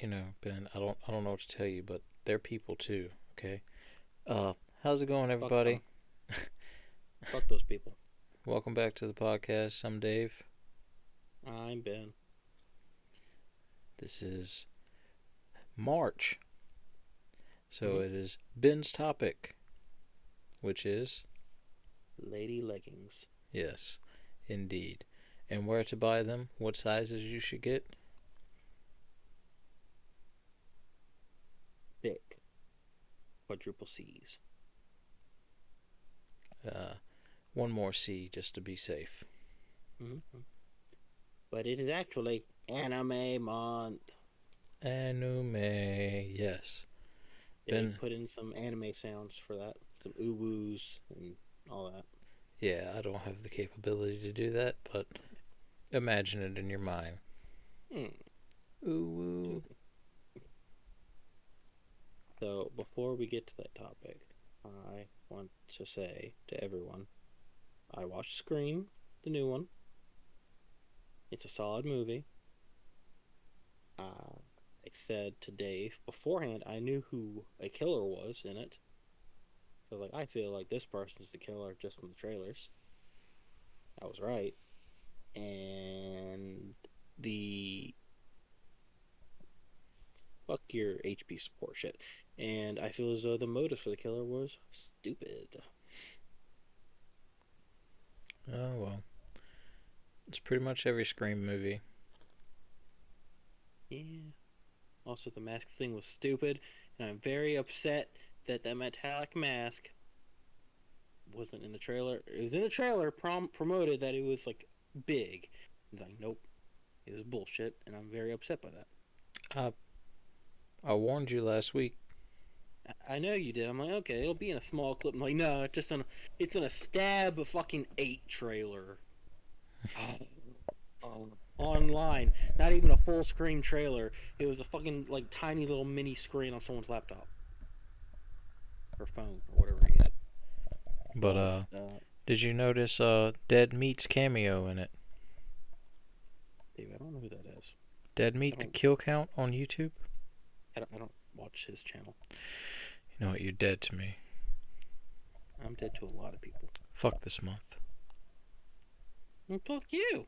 Ben, I don't know what to tell you, but they're people too. Okay. Uh, how's it going, Fuck them. everybody? Fuck those people. Welcome back to the podcast. I'm Dave. I'm Ben. This is March, so Hmm. it is Ben's topic, which is Lady leggings. yes, indeed, and where to buy them, what sizes you should get. Thick. Quadruple C's. Uh, one more C just to be safe. Hmm. But it is actually anime month. Anime, yes. They Ben, put in some anime sounds for that. Some ooh-woos and all that. yeah, I don't have the capability to do that, but imagine it in your mind. Hmm. Ooh woo. So before we get to that topic, I want to say to everyone, I watched Scream, the new one. It's a solid movie. I said to Dave beforehand, I knew who a killer was in it. So like, I feel like this person's the killer just from the trailers. I was right, and the fuck your HP support shit. And I feel as though the motive for the killer was stupid. Oh well, it's pretty much every Scream movie. Yeah. Also, the mask thing was stupid, and I'm very upset that that metallic mask wasn't in the trailer. It was in the trailer, promoted that it was like big. Like, nope, it was bullshit, and I'm very upset by that. I I warned you last week. I know you did. I'm like, okay, it'll be in a small clip. I'm like, no, it's in a stab a fucking 8 trailer. Online. Not even a full screen trailer. It was a fucking like tiny little mini screen on someone's laptop or phone or whatever he had. But But did you notice Dead Meat's cameo in it? Dave, I don't know who that is. Dead I Meat the don't. kill count on YouTube? I don't watch his channel. You know what? You're dead to me. I'm dead to a lot of people. Fuck this month. And fuck you.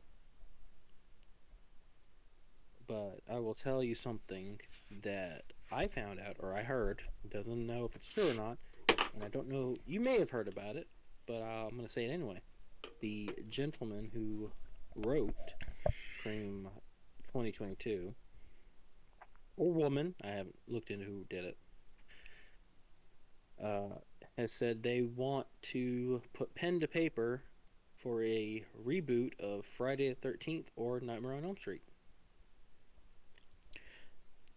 But I will tell you something that I found out or I heard. Doesn't know if it's true or not, and I don't know. You may have heard about it, but I'm gonna say it anyway. The gentleman who wrote Cream 2022, or woman, I haven't looked into who did it, uh, has said they want to put pen to paper for a reboot of Friday the 13th or Nightmare on Elm Street.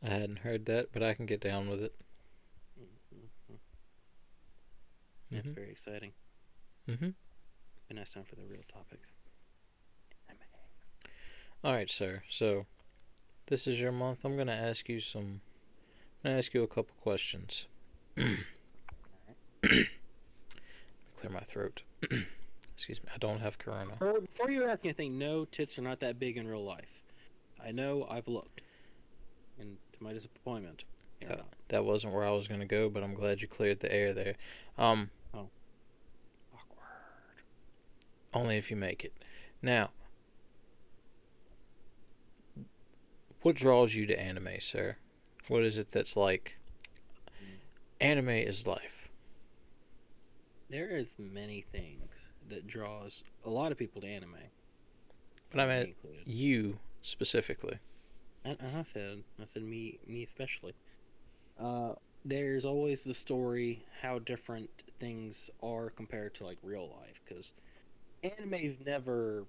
I hadn't heard that, but I can get down with it. Mm-hmm. That's Mhm. very exciting. Mhm. And that's time for the real topic. All right, sir. So this is your month. I'm gonna ask you some. I'm gonna ask you a couple questions. Clear my throat. Excuse me. I don't have corona. Before you ask anything, no, tits are not that big in real life. I know, I've looked. And to my disappointment, they're not. That wasn't where I was gonna go, but I'm glad you cleared the air there. Um, Oh, awkward. only if you make it. Now, what draws you to anime, sir? What is it that's like? Mm. Anime is life. There is many things that draws a lot of people to anime, But I me meant included. you specifically. And I said me especially. Uh, there's always the story how different things are compared to like real life because anime's never.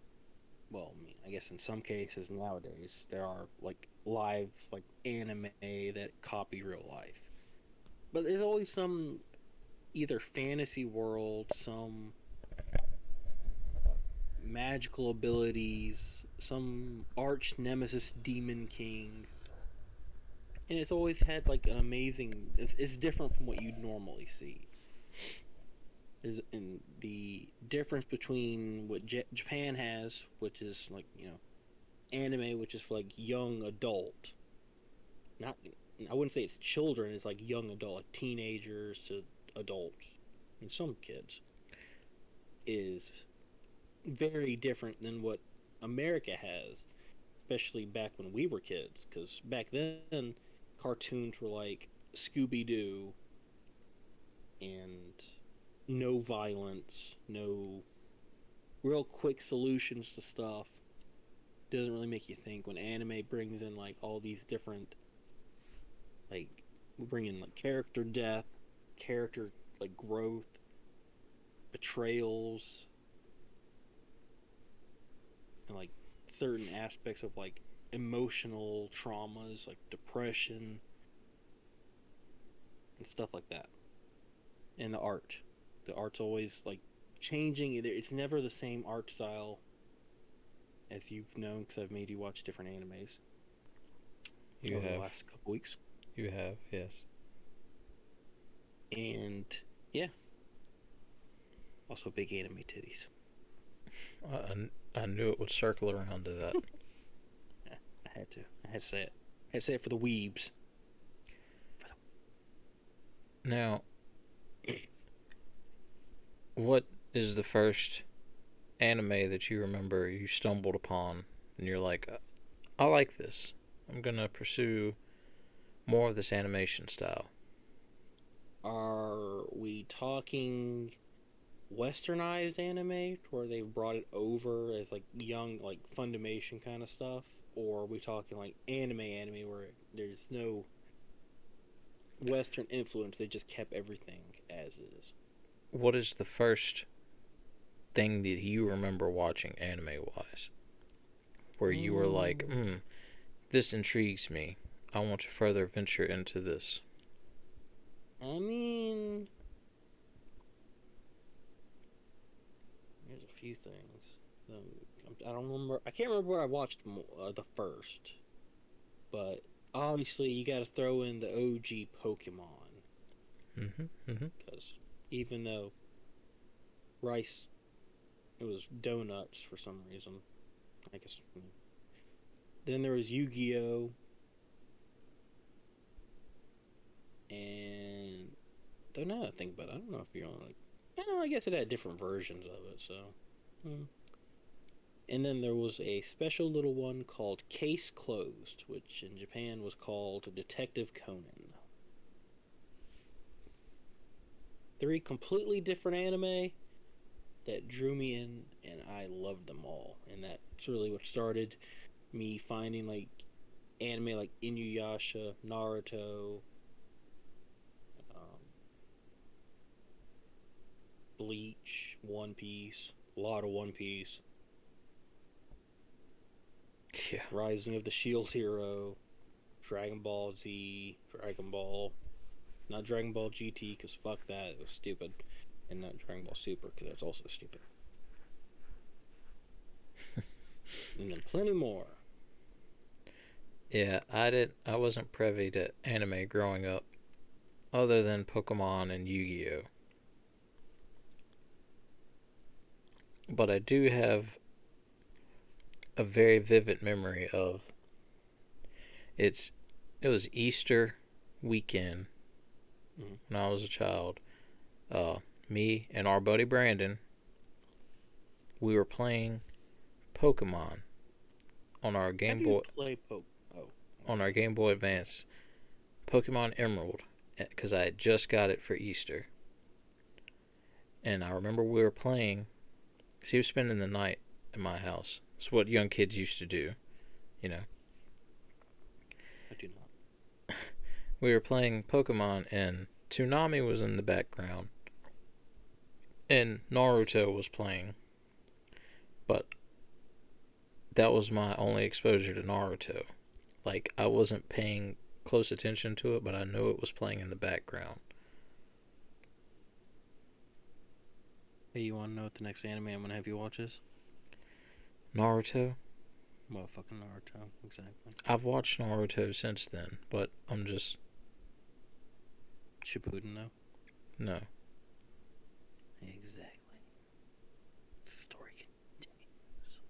Well, I mean, I guess in some cases nowadays there are like live like anime that copy real life, but there's always some either fantasy world, some magical abilities, some arch nemesis demon king, and it's always had like an amazing. It's different from what you'd normally see. Is in the difference between what Japan has, which is like anime, which is for like young adult, not I wouldn't say it's children, it's like young adult, like teenagers to adults, and some kids, is very different than what America has, especially back when we were kids. Because back then, cartoons were like Scooby Doo and no violence, no real quick solutions to stuff. Doesn't really make you think. When anime brings in like all these different, like, we bring in like character death, character like growth, betrayals, and like certain aspects of like emotional traumas, like depression and stuff like that. And the art's always like changing. It's never the same art style as you've known because I've made you watch different animes You over the have. last couple weeks. You have, yes. And yeah, also big anime titties. I knew it would circle around to that. I had to. I had to say it. I had to say it for the weebs. For Now, what is the first anime that you remember you stumbled upon and you're like, I like this. I'm gonna pursue more of this animation style. Are we talking westernized anime where they've brought it over as like young, like Funimation kind of stuff? Or are we talking like anime where there's no Western influence? They just kept everything as is. What is the first thing that you remember watching anime wise? Where you were like, Mm, this intrigues me. I want to further venture into this. I mean, there's a few things. I don't remember. I can't remember what I watched the first, but obviously you got to throw in the OG Pokemon Mm-hmm. Mm-hmm. because even though Rice it was donuts for some reason, I guess. Then there was Yu-Gi-Oh, and don't know. I think, but I don't know if you're on like. Yeah, I guess it had different versions of it. So, hmm. And then there was a special little one called Case Closed, which in Japan was called Detective Conan. Three completely different anime that drew me in, and I loved them all. And that's really what started me finding like anime like Inuyasha, Naruto, um, Bleach, One Piece, a lot of One Piece, Yeah. Rising of the Shield Hero, Dragon Ball Z, Dragon Ball, not Dragon Ball GT because fuck that, it was stupid, and not Dragon Ball Super because that's also stupid, and then plenty more. Yeah, I wasn't privy to anime growing up other than Pokemon and Yu-Gi-Oh. But I do have a very vivid memory of it's it was Easter weekend Mm-hmm. when I was a child. Uh, Me and our buddy Brandon, we were playing Pokemon on our How Game do you Boy play Poke? Oh, on okay. our Game Boy Advance, Pokemon Emerald, because I had just got it for Easter. And I remember we were playing. So he was spending the night at my house. It's what young kids used to do, you know. I do not. We were playing Pokemon, and Toonami was in the background, and Naruto was playing. But that was my only exposure to Naruto. Like, I wasn't paying close attention to it, but I know it was playing in the background. Hey, you want to know what the next anime I'm gonna have you watch is? Naruto? Motherfucking Naruto, exactly. I've watched Naruto since then, but I'm just. Shippuden, though. No. Exactly. The story continues.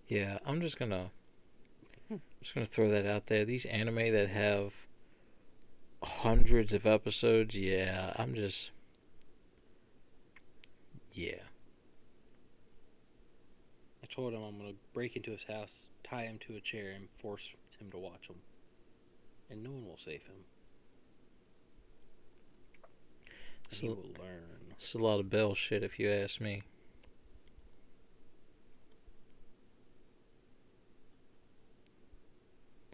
Yeah, I'm just gonna Just gonna throw that out there. These anime that have hundreds of episodes, yeah, yeah. I told him I'm gonna break into his house, tie him to a chair, and force him to watch them, and no one will save him, and he So will learn. it's a lot of Bell shit, if you ask me.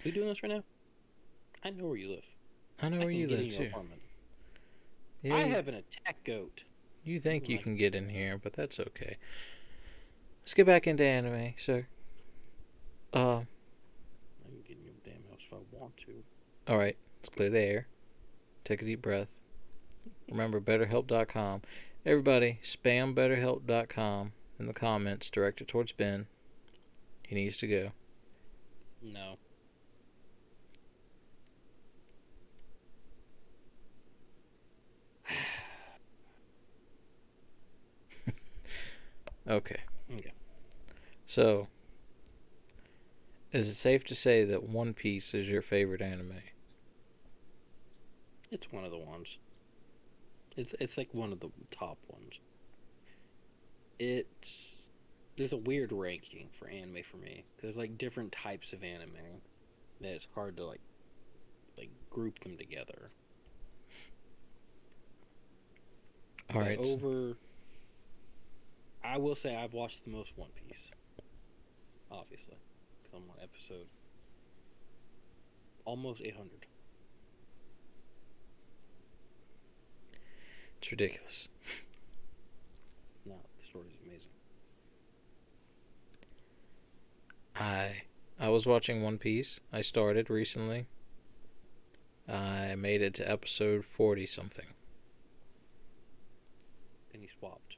We doing this right now? I know where you live. I know I where can you get live in your too. apartment. Yeah, I have an attack goat. you think you Like, can get in here, but that's okay. Let's get back into anime, sir. Uh, I can get in your damn house if I want to. all right. Let's clear the air. Take a deep breath. Remember, BetterHelp.com. Everybody, spam BetterHelp.com in the comments. Direct it towards Ben. He needs to go. No. Okay. Okay. So, is it safe to say that One Piece is your favorite anime? It's one of the ones. It's like one of the top ones. It's there's a weird ranking for anime for me. There's like different types of anime that it's hard to like group them together. All But right. I will say I've watched the most One Piece, obviously, because I'm on episode almost 800. It's ridiculous. No, the story's amazing. I I was watching One Piece. I started recently. I made it to episode 40 something. And he swapped.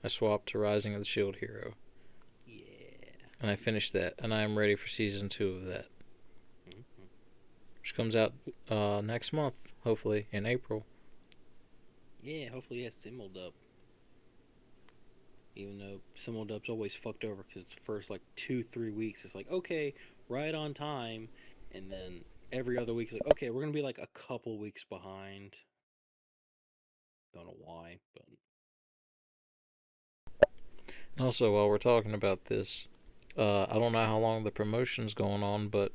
I swapped to Rising of the Shield Hero, Yeah. and I finished that, and I am ready for season 2 of that, Mm-hmm. which comes out next month, hopefully in April. Yeah, hopefully he has Dub. Even though Dub's always fucked over because it's the first like 2-3 weeks. It's like, okay, right on time. And then every other week, it's like, okay, we're going to be like a couple weeks behind. Don't know why, but. Also, while we're talking about this, I don't know how long the promotion's going on, but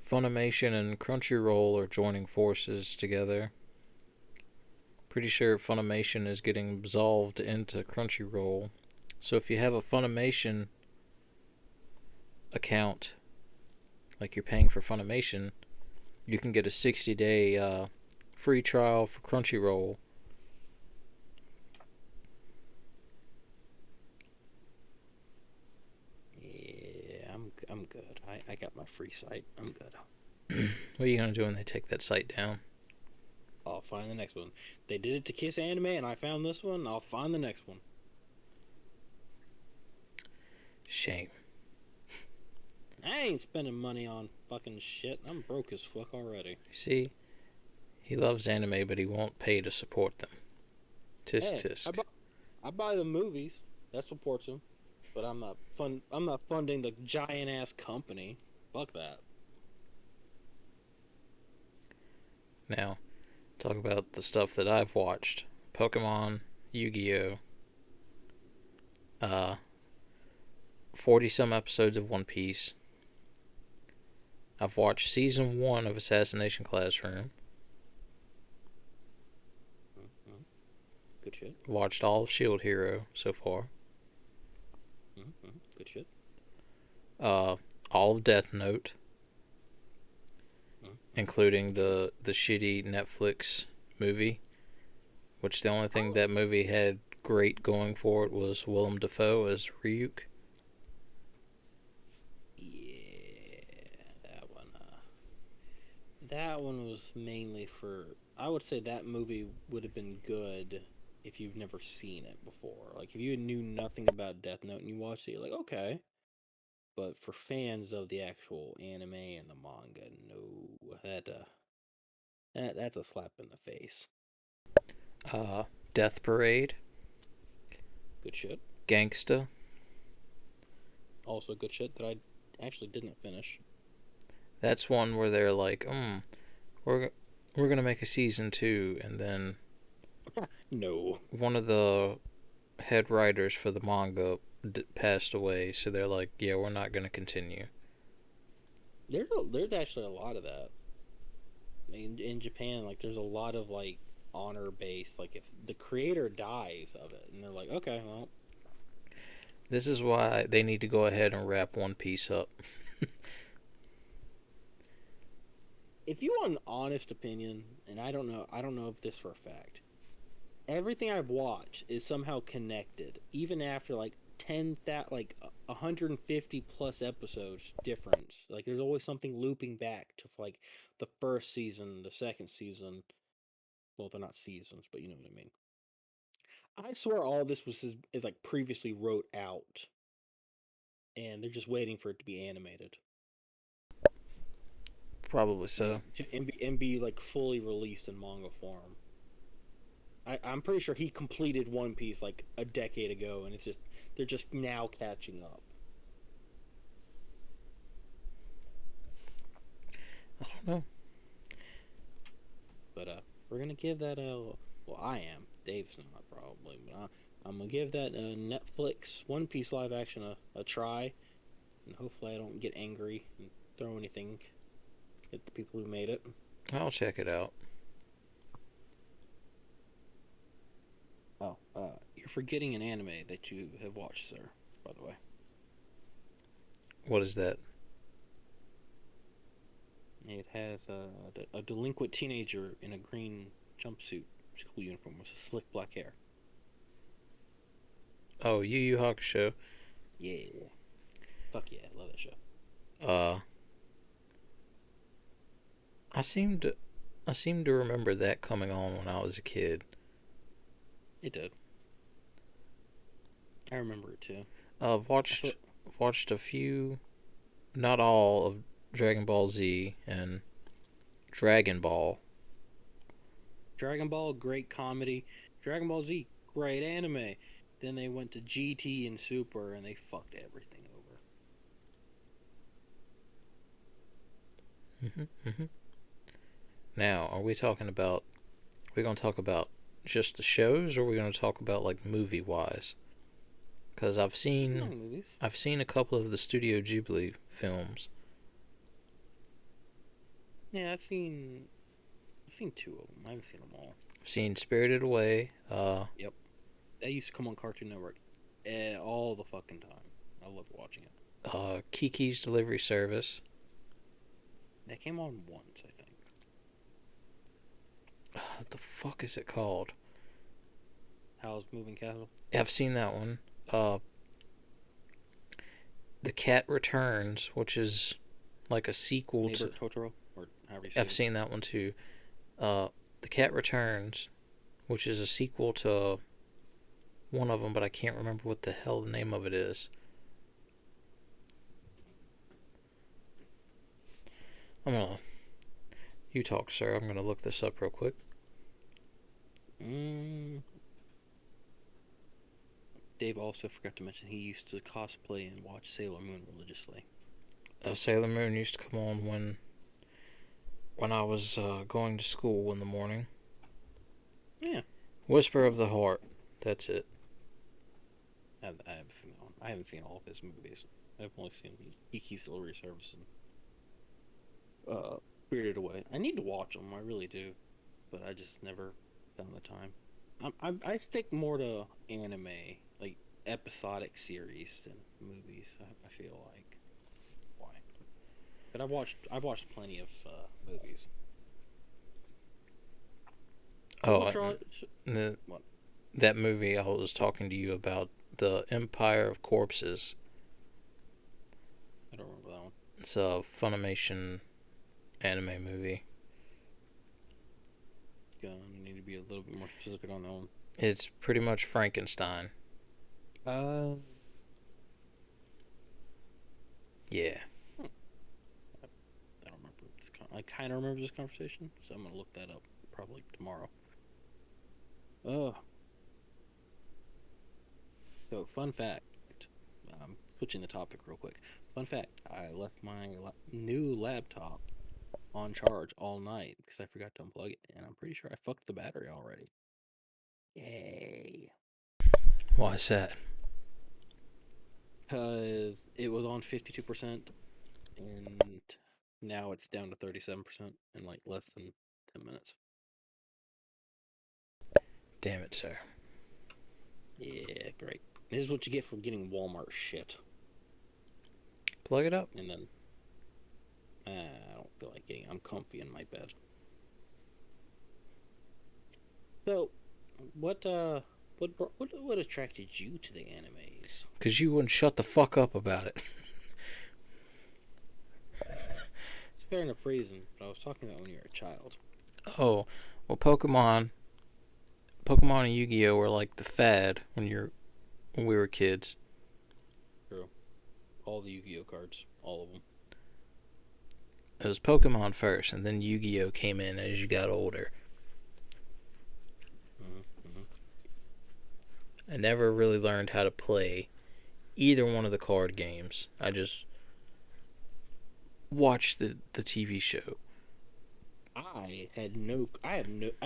Funimation and Crunchyroll are joining forces together. Pretty sure Funimation is getting absolved into Crunchyroll. So if you have a Funimation account, like you're paying for Funimation, you can get a 60-day free trial for Crunchyroll. Yeah, I'm good. I got my free site. I'm good. What are you gonna do when they take that site down? I'll find the next one. They did it to Kiss Anime, and I found this one. I'll find the next one. Shame. I ain't spending money on fucking shit. I'm broke as fuck already. See, he loves anime, but he won't pay to support them. Tisk Hey, tisk. I buy the movies. That supports them. But I'm not funding the giant ass company. Fuck that. Now, talk about the stuff that I've watched: Pokemon, Yu-Gi-Oh, 40 some episodes of One Piece. I've watched season 1 of Assassination Classroom. Mm-hmm. Good shit. Watched all of Shield Hero so far. Mm-hmm. Good shit. Uh, all of Death Note, Mm-hmm. including Good shit. the shitty Netflix movie, which the only thing Oh, that movie had great going for it was Willem Dafoe as Ryuk. yeah, that one. That one was mainly for. I would say that movie would have been good if you've never seen it before. Like if you knew nothing about Death Note and you watched it, you're like, okay. But for fans of the actual anime and the manga, no, that's a slap in the face. Uh, Death Parade, Good shit. Gangsta, Also good shit that I actually didn't finish. That's one where they're like, we're we're gonna make a season two, and then No. one of the head writers for the manga passed away, so they're like, yeah, we're not gonna continue. There's actually a lot of that in Japan. Like, there's a lot of like honor based. Like, if the creator dies of it, and they're like, okay, well, This is why they need to go ahead and wrap One Piece up. if you want an honest opinion, and I don't know if this for a fact. Everything I've watched is somehow connected, even after like 150 plus episodes difference. Like, there's always something looping back to like the first season, the second season. Well, they're not seasons, but you know what I mean. I swear all this is like previously wrote out, and they're just waiting for it to be animated Probably so. and be like fully released in manga form. I'm pretty sure he completed One Piece like a decade ago, and it's just they're just now catching up. I don't know. But we're gonna give that a well, I am. Dave's not probably, but I'm gonna give that Netflix One Piece live action a try, and hopefully I don't get angry and throw anything at the people who made it. I'll check it out. Oh, you're forgetting an anime that you have watched, sir. By the way, What is that? it has a delinquent teenager in a green jumpsuit school uniform with slick black hair. Oh, Yu Yu Hakusho. Yeah, fuck yeah, I love that show. Uh, I seem to, I seem to remember that coming on when I was a kid. It did. I remember it too. I've I thought watched a few, not all of Dragon Ball Z and Dragon Ball. Dragon Ball, great comedy. Dragon Ball Z, great anime. Then they went to GT and Super and they fucked everything over. Hmm. Now, are we talking about? Are we gonna talk about just the shows, or are we gonna talk about like movie wise? Because No movies. I've seen a couple of the Studio Ghibli films. Yeah, I've seen two of them. I haven't seen them all. I've seen Spirited Away. Yep. That used to come on Cartoon Network all the fucking time. I loved watching it. Kiki's Delivery Service. That came on once, I think. What the fuck is it called? Howl's Moving Castle? Yeah, I've seen that one. Uh, The Cat Returns, which is like a sequel Neighbor to. Totoro? Or however you say I've it. seen that one too. The Cat Returns, which is a sequel to one of them, but I can't remember what the hell the name of it is. I'm gonna. You talk, sir. I'm gonna look this up real quick. Mm. Dave also forgot to mention he used to cosplay and watch Sailor Moon religiously. Sailor Moon used to come on when I was going to school in the morning. Yeah. Whisper of the Heart. That's it. I haven't seen that one. I haven't seen all of his movies. I've only seen Kiki's Delivery Service and Spirited Away. I need to watch them. I really do, but I just never found the time. I stick more to anime, like episodic series than movies. I feel like why, but I've watched plenty of movies. Oh, What's wrong? the, What? that movie I was talking to you about, the Empire of Corpses. I don't remember that one. It's a Funimation anime movie. Gonna need to be a little bit more specific on that one. It's pretty much Frankenstein. Uh, Yeah. hmm, I don't remember this. I kind of remember this conversation, so I'm gonna look that up probably tomorrow. So fun fact. switching the topic real quick. Fun fact: I left my new laptop on charge all night because I forgot to unplug it, and I'm pretty sure I fucked the battery already. Yay! Why is that? Because it was on 52%, and now it's down to 37% in like less than 10 minutes. Damn it, sir. Yeah, great. This is what you get for getting Walmart shit. Plug it up. And then I don't feel like getting. I'm comfy in my bed. So, what attracted you to the animes? Because you wouldn't shut the fuck up about it. It's a fair enough reason, but I was talking about when you were a child. Oh, well, Pokemon and Yu-Gi-Oh were like the fad when we were kids. True. All the Yu-Gi-Oh cards, all of them. It was Pokemon first, and then Yu-Gi-Oh came in as you got older. Mm-hmm. I never really learned how to play either one of the card games. I just watched the TV show. I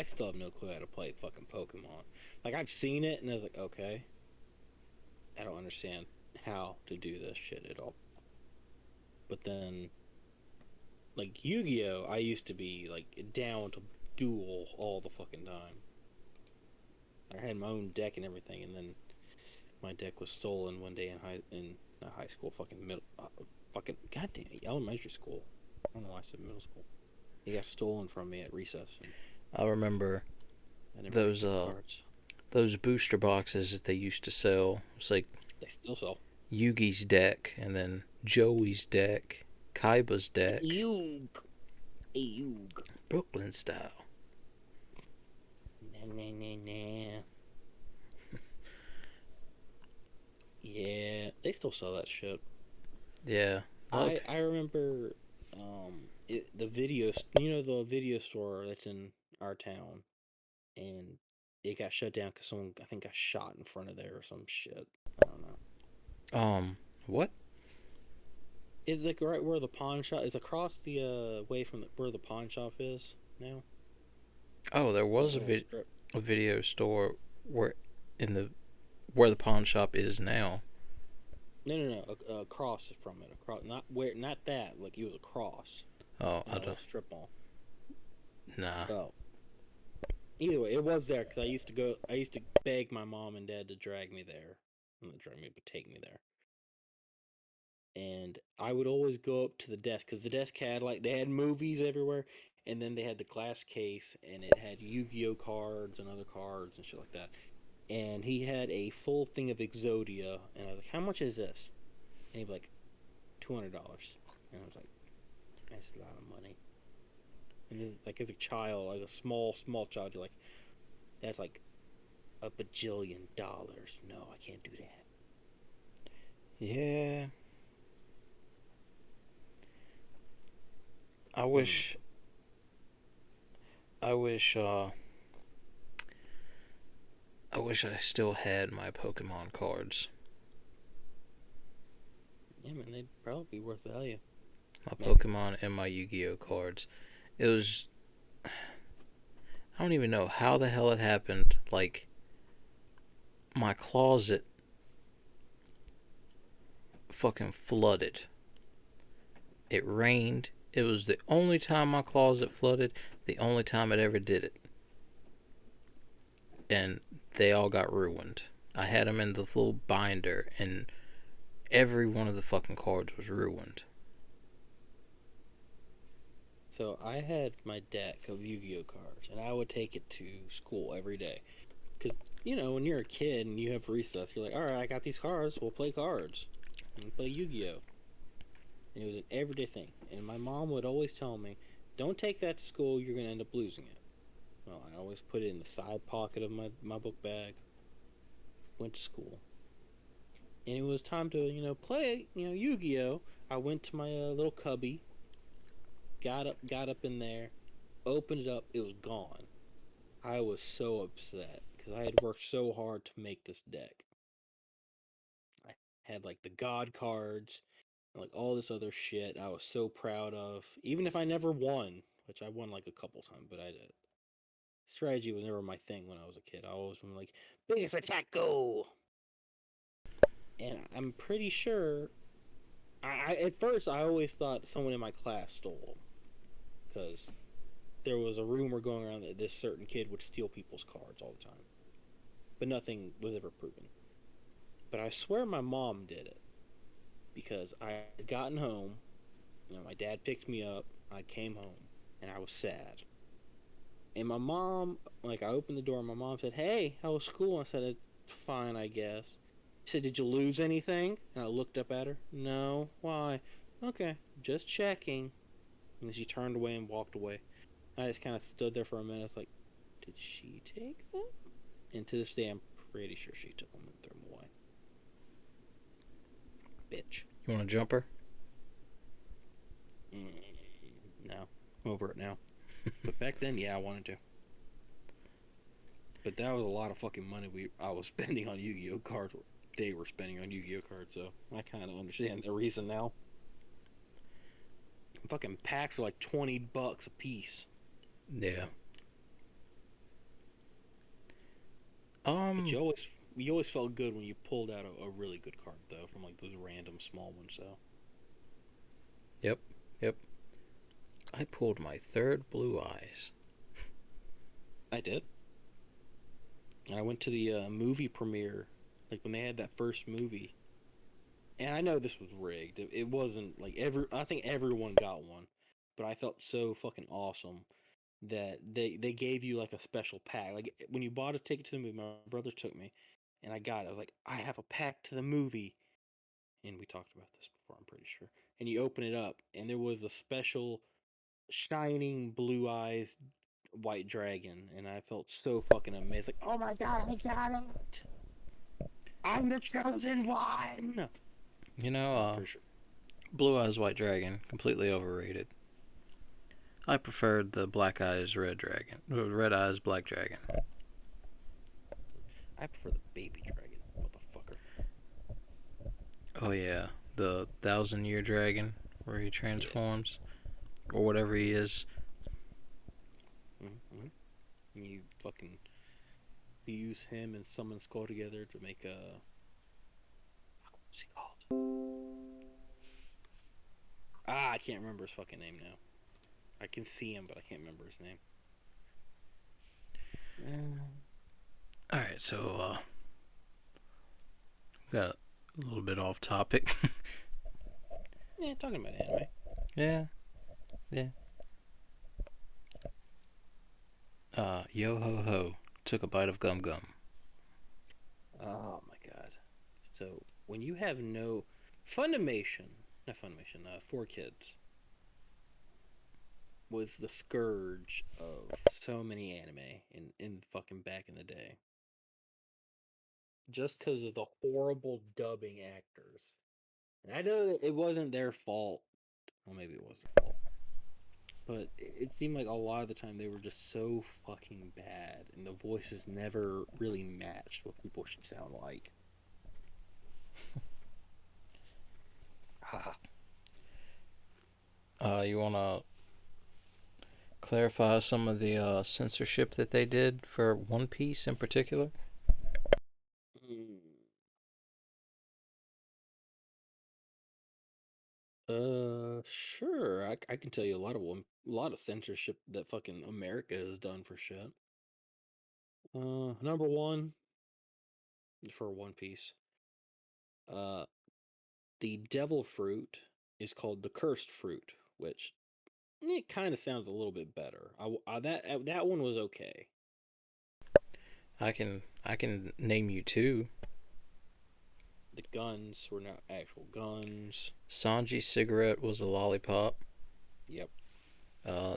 still have no clue how to play fucking Pokemon. Like I've seen it and I was like, okay, I don't understand how to do this shit at all. But then, like Yu-Gi-Oh, I used to be like down to duel all the fucking time. I had my own deck and everything, and then my deck was stolen one day in not high school, fucking middle, fucking goddamn elementary school. I don't know why I said middle school. He got stolen from me at recess, and I remember I didn't bring those any cards. those booster boxes that they used to sell. It's like They still sell. Yugi's deck, and then Joey's deck, Kaiba's deck, Eug. Eug. Brooklyn style. Nah, nah, nah, nah. Yeah, they still sell that shit. Yeah, I remember the video, the video store that's in our town, and it got shut down because someone I think got shot in front of there or some shit. I don't know. what? It's like right where the pawn shop is, across the way from where the pawn shop is now. Oh, there That was little strip. a video store where in the where the pawn shop is now. No, no, no. Across from it. Across, not that. Like it was across Oh, in I that little don't. strip mall. Nah. Oh, either way, it was there because I used to go. I used to beg my mom and dad to drag me there, not drag me, but take me there. And I would always go up to the desk because the desk had like they had movies everywhere, and then they had the glass case and it had Yu-Gi-Oh cards and other cards and shit like that. And he had a full thing of Exodia, and I was like, "How much is this?" And he'd be like, $200. And I was like, "That's a lot of money." And then, like as a child, like a small child, you're like, "That's like a bajillion dollars. No, I can't do that." Yeah. I Hmm. wish. I wish. I wish I still had my Pokemon cards. Yeah, man, they'd probably be worth value. My Maybe. Pokemon and my Yu-Gi-Oh cards. It was. I don't even know how the hell it happened. Like my closet fucking flooded. It rained. It was the only time my closet flooded. The only time it ever did it. And they all got ruined. I had them in the little binder, and every one of the fucking cards was ruined. So I had my deck of Yu-Gi-Oh cards, and I would take it to school every day. Because when you're a kid and you have recess, you're like, "All right, I got these cards. We'll play cards and play Yu-Gi-Oh." And it was an everyday thing. And my mom would always tell me, "Don't take that to school. You're gonna end up losing it." Well, I always put it in the side pocket of my book bag. Went to school, and it was time to play Yu-Gi-Oh. I went to my little cubby, got up in there, opened it up. It was gone. I was so upset because I had worked so hard to make this deck. I had like the God cards, and, like all this other shit I was so proud of. Even if I never won, which I won like a couple times, but I did. Strategy was never my thing when I was a kid. I always was like, biggest attack go! And I'm pretty sure. At first I always thought someone in my class stole them because there was a rumor going around that this certain kid would steal people's cards all the time, but nothing was ever proven. But I swear my mom did it because I had gotten home. My dad picked me up. I came home and I was sad. And my mom, like, I opened the door and my mom said, "Hey, how was school?" I said, "It's fine, I guess." She said, "Did you lose anything?" And I looked up at her. "No. Why?" "Okay, just checking." And then she turned away and walked away. I just kind of stood there for a minute. It's like, did she take them? And to this day, I'm pretty sure she took them and threw them away. Bitch. You want a jumper? No, I'm over it now. But back then, yeah, I wanted to. But that was a lot of fucking money I was spending on Yu-Gi-Oh cards. They were spending on Yu-Gi-Oh cards, so I kind of understand the reason now. Fucking packs were like $20 a piece. Yeah. So. But Um. you always felt good when you pulled out a really good card though from like those random small ones. So Yep. Yep. I pulled my third Blue Eyes. I did. And I went to the movie premiere, like when they had that first movie. And I know this was rigged. It wasn't like I think everyone got one, but I felt so fucking awesome that they gave you like a special pack. Like when you bought a ticket to the movie, my brother took me, and I got it. I was like, I have a pack to the movie, and we talked about this before, I'm pretty sure. And you open it up, and there was a special shining blue eyes white dragon, and I felt so fucking amazed. Like, oh my god, I got it! I'm the chosen one. You know, I'm pretty sure. Blue Eyes White Dragon, completely overrated. I preferred the Black Eyes Red Dragon. Red Eyes Black Dragon. I prefer the baby dragon, motherfucker. Oh yeah, the Thousand Year Dragon, where he Yeah. transforms, or whatever he is. Mm-hmm. You fucking use him and summon Skull together to make a. What's he called? I can't remember his fucking name now. I can see him, but I can't remember his name. All right, so got a little bit off topic. Yeah, talking about anime. Yeah, yeah. Yo ho ho took a bite of gum gum. Oh my god. So when you have no Funimation, not Funimation, 4Kids was the scourge of so many anime in fucking back in the day. Just because of the horrible dubbing actors. And I know that it wasn't their fault. Well, maybe it was their fault. But it seemed like a lot of the time they were just so fucking bad, and the voices never really matched what people should sound like. Ah. You wanna clarify some of the censorship that they did for One Piece in particular? Mm. Sure. I can tell you a lot of censorship that fucking America has done for shit. Number one for One Piece. Uh, the devil fruit is called the cursed fruit, which it kind of sounds a little bit better. That one was okay. I can name you two. The guns were not actual guns. Sanji's cigarette was a lollipop. Yep.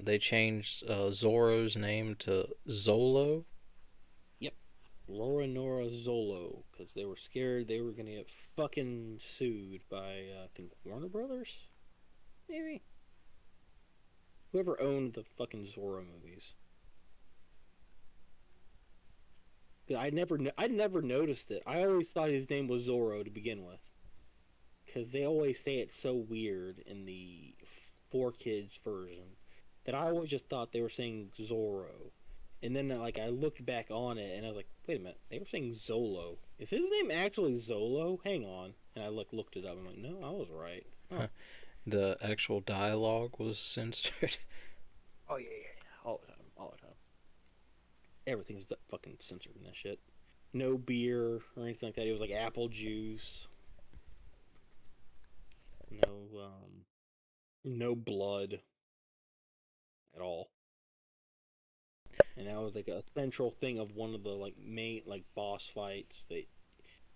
They changed Zoro's name to Zolo. Yep. Laura Nora Zolo, because they were scared they were gonna get fucking sued by I think Warner Brothers, maybe whoever owned the fucking Zorro movies. I never noticed it. I always thought his name was Zorro to begin with. because they always say it's so weird in the 4 Kids version that I always just thought they were saying Zorro. And then like I looked back on it and I was like, wait a minute, they were saying Zolo. Is his name actually Zolo? Hang on. And I looked it up. I'm like, no, I was right. Huh. The actual dialogue was censored. Oh yeah. All the time. All the time. Everything's fucking censored in that shit. No beer or anything like that. It was like apple juice. No no blood at all. And that was like a central thing of one of the like main like boss fights that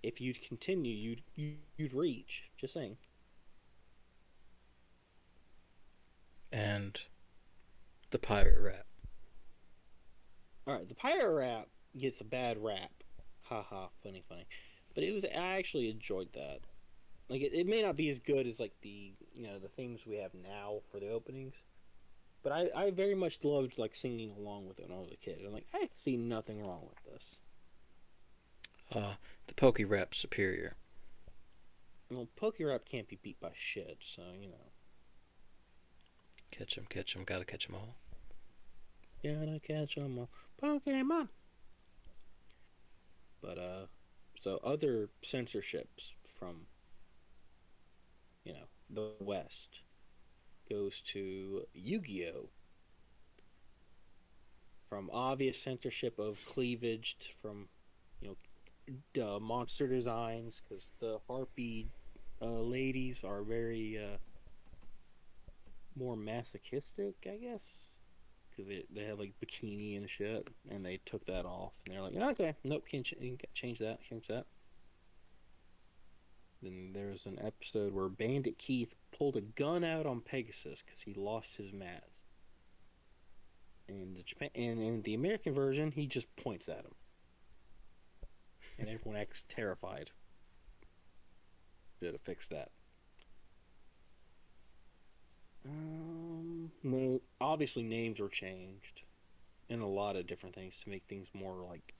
if you'd continue you'd reach. Just saying. And the pirate rap. All right, the pirate rap gets a bad rap. Ha ha, funny. But I actually enjoyed that. Like it may not be as good as like the themes we have now for the openings, but I very much loved like singing along with it when I was a kid. I'm like, I see nothing wrong with this. Uh, the Poke Rap superior. Well, Poke Rap can't be beat by shit, so Catch 'em, gotta catch 'em all. gotta catch 'em all, Pokemon. But so other censorships from the West goes to Yu-Gi-Oh! From obvious censorship of cleavage from you monster designs because the harpy ladies are very more masochistic, I guess, because they have like bikini and shit, and they took that off, and they're like, okay, nope, can't change that, change that. Then there's an episode where Bandit Keith pulled a gun out on Pegasus because he lost his mask. And in the American version, he just points at him, and everyone acts terrified. Should have fixed that. No, obviously names were changed and a lot of different things to make things more like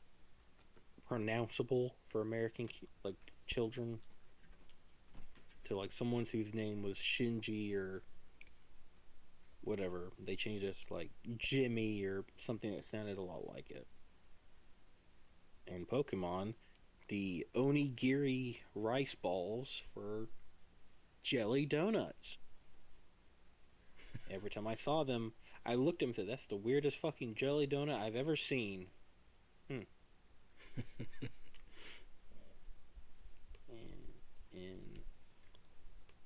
pronounceable for American like children. To like someone whose name was Shinji or whatever, they changed it to like Jimmy or something that sounded a lot like it. And Pokemon, the onigiri rice balls were jelly donuts. Every time I saw them, I looked at them and said, "That's the weirdest fucking jelly donut I've ever seen." Hmm. And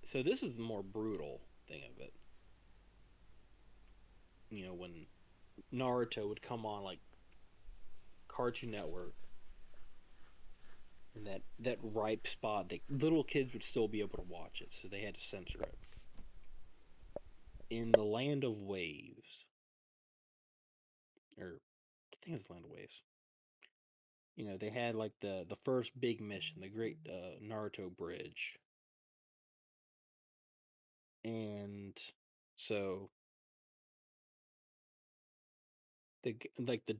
so this is the more brutal thing of it. When Naruto would come on like Cartoon Network, and that ripe spot, little kids would still be able to watch it, so they had to censor it. In the Land of Waves, or I think it's Land of Waves. They had like the first big mission, the Great Naruto Bridge, and so the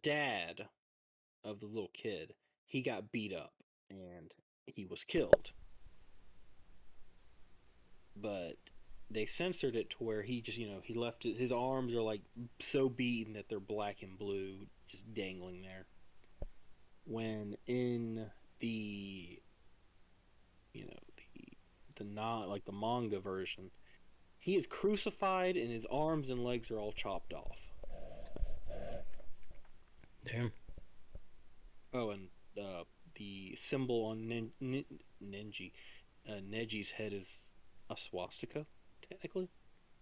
dad of the little kid, he got beat up and he was killed. But they censored it to where he just, he left it, his arms are like so beaten that they're black and blue, just dangling there. When in the, the not like the manga version, he is crucified and his arms and legs are all chopped off. Damn. Oh, and the symbol on Neji's head is a swastika, technically.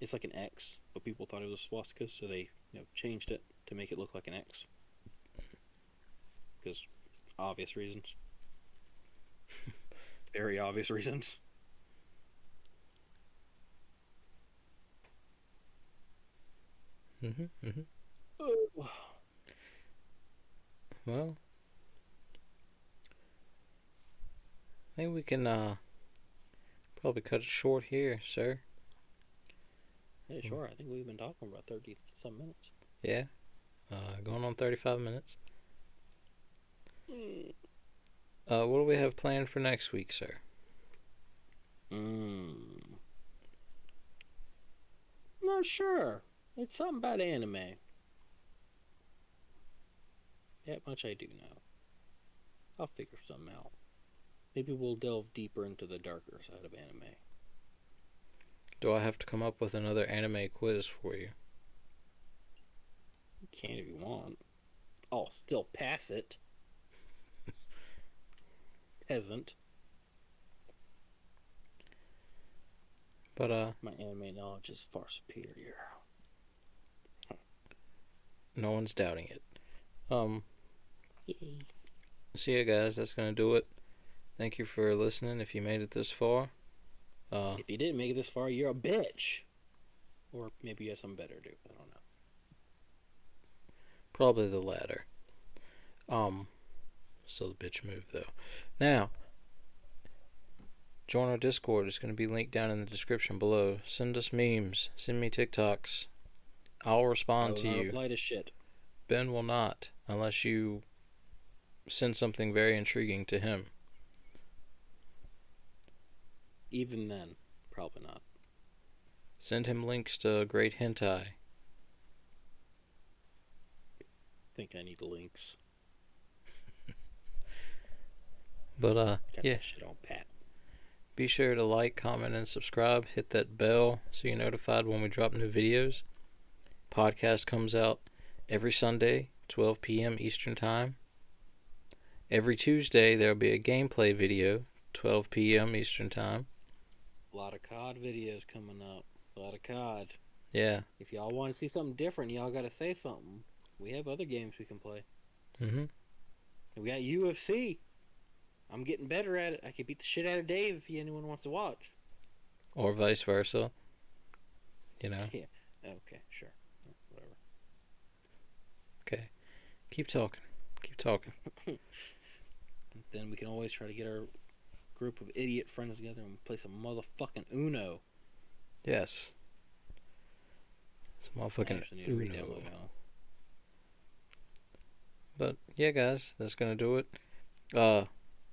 It's like an X, but people thought it was a swastika, so they changed it to make it look like an X. Because obvious reasons. Very obvious reasons. Mm-hmm. Oh. Well, I think we can probably cut it short here, sir. Yeah, sure. I think we've been talking about 30 some minutes. Yeah. Going on 35 minutes. Mm. What do we have planned for next week, sir? Mm. I'm not sure. It's something about anime. That much I do know. I'll figure something out. Maybe we'll delve deeper into the darker side of anime. Do I have to come up with another anime quiz for you? You can if you want. I'll still pass it. Peasant. But My anime knowledge is far superior. no one's doubting it. Um, Yay. so yeah, guys, that's gonna do it. Thank you for listening. If you made it this far, If you didn't make it this far, you're a bitch. Or maybe you have something better to do. I don't know. probably the latter. Um, still the bitch move though. Now, join our Discord. It's gonna be linked down in the description below. Send us memes. Send me TikToks. I'll I respond will to not you. reply to shit. Ben will not, unless you send something very intriguing to him. Even then, probably not. Send him links to great hentai. I think I need links. But Got yeah. that shit on pat. Be sure to like, comment, and subscribe. Hit that bell so you're notified when we drop new videos. Podcast comes out every Sunday, 12 p.m. Eastern Time. Every Tuesday, there'll be a gameplay video, 12 p.m. Eastern Time. A lot of COD videos coming up. A lot of COD. Yeah. If y'all want to see something different, y'all got to say something. We have other games we can play. Mm-hmm. We got UFC. I'm getting better at it. I can beat the shit out of Dave if anyone wants to watch. Or vice versa. You know? Yeah. Okay, sure. Whatever. Okay. Keep talking. Keep talking. Then we can always try to get our group of idiot friends together and play some motherfucking Uno. Yes. Some I motherfucking actually need to Uno. re-download now. But yeah, guys, that's gonna do it.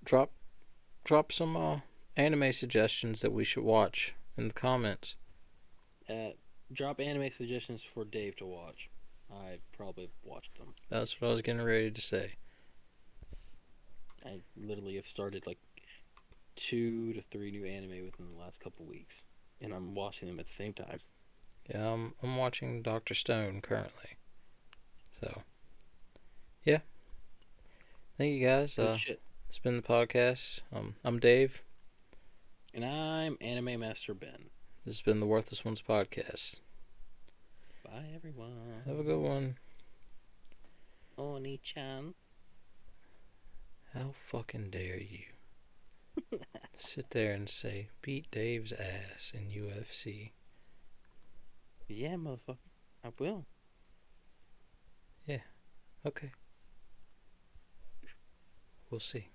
Drop some anime suggestions that we should watch in the comments. Drop anime suggestions for Dave to watch. I probably watched them. That's what I was getting ready to say. I literally have started like 2 to 3 new anime within the last couple weeks, and I'm watching them at the same time. Yeah, I'm watching Dr. Stone currently. So, yeah. Thank you guys. Good shit. It's been the podcast. I'm Dave. And I'm Anime Master Ben. This has been the Worthless Ones podcast. Bye, everyone. Have a good one. Oni-chan. How fucking dare you sit there and say beat Dave's ass in UFC? Yeah, motherfucker. I will. Yeah. Okay. We'll see.